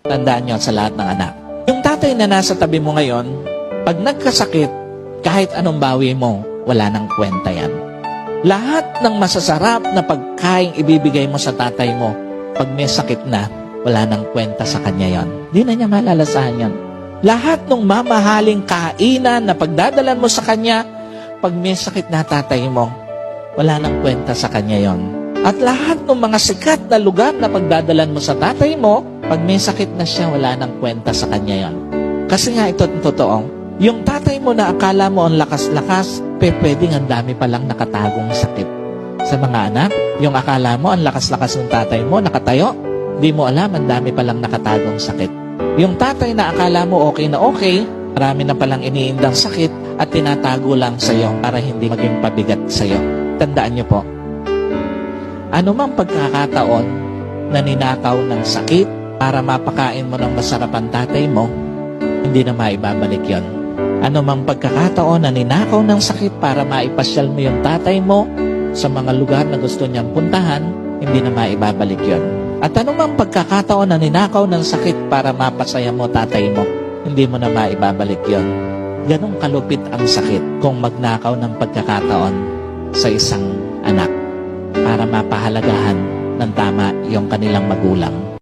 Tandaan nyo sa lahat ng anak. Yung tatay na nasa tabi mo ngayon, pag nagkasakit, kahit anong bawi mo, wala nang kwenta yan. Lahat ng masasarap na pagkain ibibigay mo sa tatay mo, pag may sakit na, wala nang kwenta sa kanya yon. Di na niya malalasahan yan. Lahat ng mamahaling kainan na pagdadalan mo sa kanya, pag may sakit na tatay mo, wala nang kwenta sa kanya yon. At lahat ng mga sikat na lugar na pagdadalan mo sa tatay mo, pag may sakit na siya, wala nang kwenta sa kanya yon. Kasi nga ito ang totoo. Yung tatay mo na akala mo ang lakas-lakas, pwedeng ang dami palang nakatagong sakit. Sa mga anak, yung akala mo ang lakas-lakas ng tatay mo, nakatayo, di mo alam ang dami palang nakatagong sakit. Yung tatay na akala mo okay na okay, marami na palang iniindang sakit at tinatago lang sa'yo para hindi maging pabigat sa'yo. Tandaan niyo po, ano mang pagkakataon na ninakaw ng sakit para mapakain mo ng masarap ang tatay mo, hindi na maibabalik yon. Ano mang pagkakataon na ninakaw ng sakit para maipasyal mo yung tatay mo sa mga lugar na gusto niyang puntahan, hindi na maibabalik yon. At ano mang pagkakataon na ninakaw ng sakit para mapasaya mo tatay mo, hindi mo na maibabalik yon. Ganong kalupit ang sakit kung magnakaw ng pagkakataon sa isang anak para mapahalagahan ng tama yung kanilang magulang.